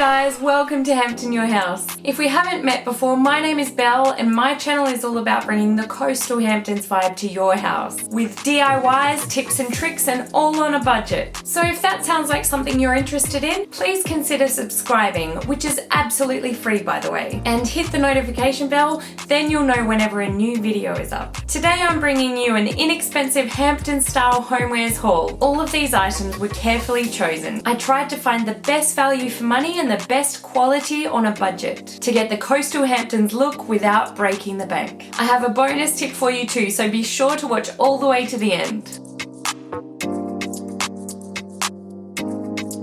guys, welcome to Hampton, your house. If we haven't met before, my name is Belle and my channel is all about bringing the coastal Hamptons vibe to your house with DIYs, tips and tricks, and all on a budget. So if that sounds like something you're interested in, please consider subscribing, which is absolutely free by the way, and hit the notification bell, then you'll know whenever a new video is up. Today I'm bringing you an inexpensive Hamptons Style homewares haul. All of these items were carefully chosen. I tried to find the best value for money and the best quality on a budget to get the coastal Hamptons look without breaking the bank. I have a bonus tip for you too, so be sure to watch all the way to the end.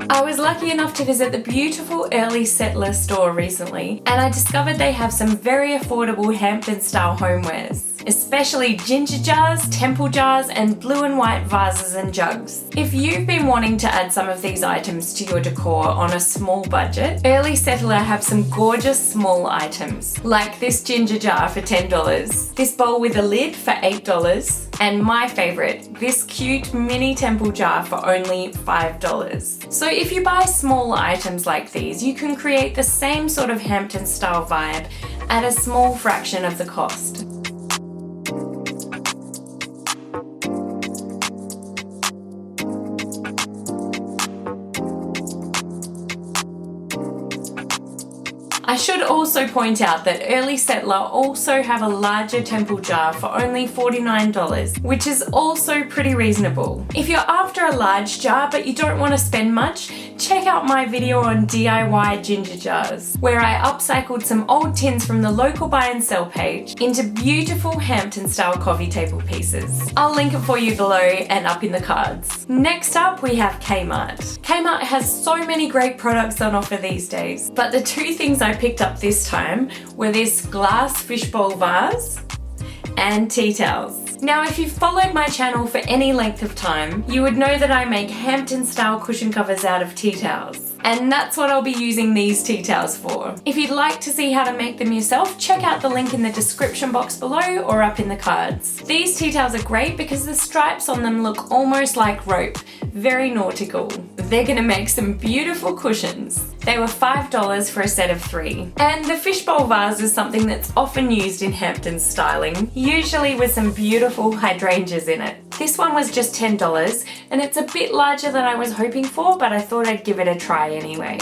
I was lucky enough to visit the beautiful early settler store recently, and I discovered they have some very affordable Hampton style homewares, especially ginger jars, temple jars, and blue and white vases and jugs. If you've been wanting to add some of these items to your decor on a small budget, Early Settler have some gorgeous small items, like this ginger jar for $10, this bowl with a lid for $8, and my favorite, this cute mini temple jar for only $5. So if you buy small items like these, you can create the same sort of Hampton style vibe at a small fraction of the cost. I should also point out that Early Settler also have a larger temple jar for only $49, which is also pretty reasonable. If you're after a large jar but you don't want to spend much, check out my video on DIY ginger jars, where I upcycled some old tins from the local buy and sell page into beautiful Hampton style coffee table pieces. I'll link it for you below and up in the cards. Next up we have Kmart. Kmart has so many great products on offer these days, but the two things I picked up this time were this glass fishbowl vase and tea towels. Now, if you've followed my channel for any length of time, you would know that I make Hampton style cushion covers out of tea towels. And that's what I'll be using these tea towels for. If you'd like to see how to make them yourself, check out the link in the description box below or up in the cards. These tea towels are great because the stripes on them look almost like rope, very nautical. They're gonna make some beautiful cushions. They were $5 for a set of 3. And the fishbowl vase is something that's often used in Hampton styling, usually with some beautiful hydrangeas in it. This one was just $10 and it's a bit larger than I was hoping for, but I thought I'd give it a try anyway.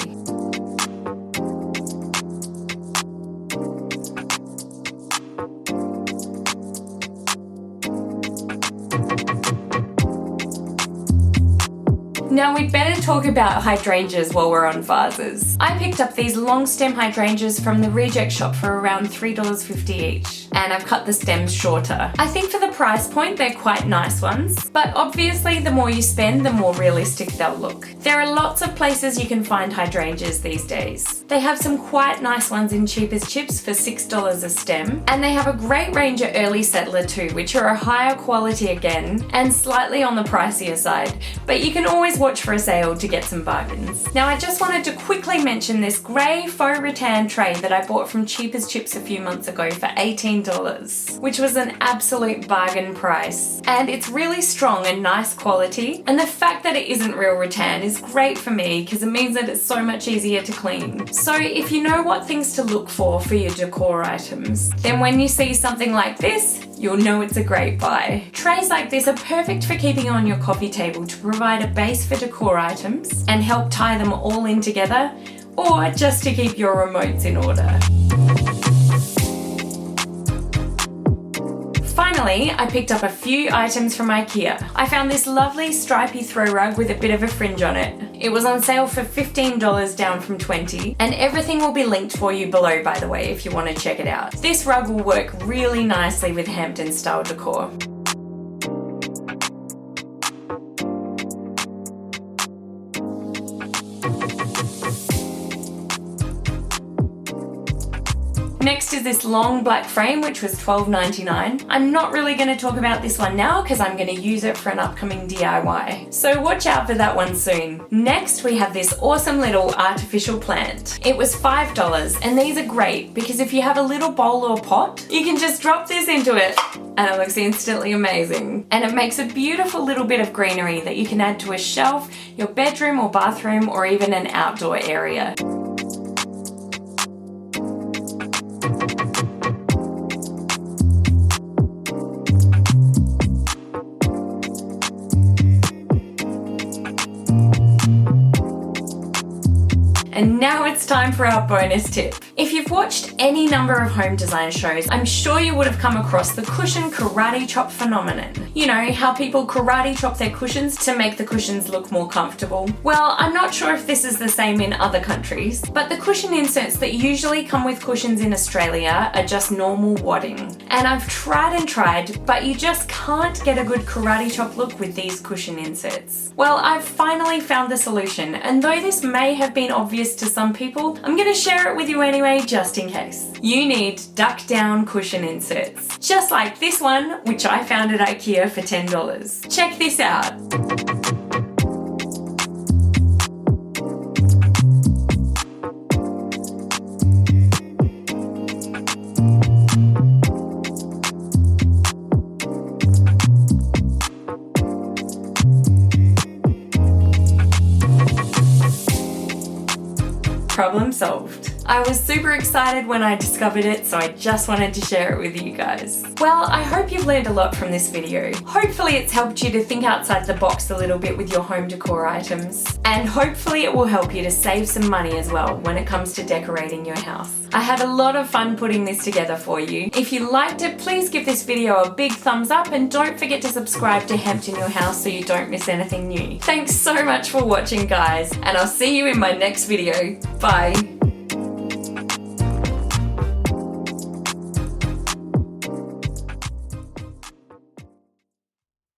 Now we'd better talk about hydrangeas while we're on vases. I picked up these long stem hydrangeas from the reject shop for around $3.50 each, and I've cut the stems shorter. I think for the price point they're quite nice ones, but obviously the more you spend the more realistic they'll look. There are lots of places you can find hydrangeas these days. They have some quite nice ones in Cheap as Chips for $6 a stem, and they have a great range at Early Settler too, which are a higher quality again and slightly on the pricier side, but you can always watch for a sale to get some bargains. Now I just wanted to quickly mention this grey faux rattan tray that I bought from Cheap as Chips a few months ago for $18, which was an absolute bargain price. And it's really strong and nice quality, and the fact that it isn't real rattan is great for me because it means that it's so much easier to clean. So if you know what things to look for your decor items, then when you see something like this, you'll know it's a great buy. Trays like this are perfect for keeping on your coffee table to provide a base for decor items and help tie them all in together, or just to keep your remotes in order. Finally, I picked up a few items from Ikea. I found this lovely stripy throw rug with a bit of a fringe on it. It was on sale for $15 down from $20, and everything will be linked for you below by the way if you want to check it out. This rug will work really nicely with Hampton style decor. Next is this long black frame, which was $12.99. I'm not really going to talk about this one now because I'm going to use it for an upcoming DIY. So watch out for that one soon. Next, we have this awesome little artificial plant. It was $5, and these are great because if you have a little bowl or pot, you can just drop this into it and it looks instantly amazing. And it makes a beautiful little bit of greenery that you can add to a shelf, your bedroom or bathroom, or even an outdoor area. And now it's time for our bonus tip. If you've watched any number of home design shows, I'm sure you would have come across the cushion karate chop phenomenon. You know, how people karate chop their cushions to make the cushions look more comfortable. Well, I'm not sure if this is the same in other countries, but the cushion inserts that usually come with cushions in Australia are just normal wadding. And I've tried and tried, but you just can't get a good karate chop look with these cushion inserts. Well, I've finally found the solution, and though this may have been obvious to some people, I'm going to share it with you anyway just in case. You need duck down cushion inserts, just like this one, which I found at Ikea for $10. Check this out. Problem solved. I was super excited when I discovered it, so I just wanted to share it with you guys. Well, I hope you've learned a lot from this video. Hopefully it's helped you to think outside the box a little bit with your home decor items. And hopefully it will help you to save some money as well when it comes to decorating your house. I had a lot of fun putting this together for you. If you liked it, please give this video a big thumbs up and don't forget to subscribe to Hampton Your House so you don't miss anything new. Thanks so much for watching, guys, and I'll see you in my next video. Bye.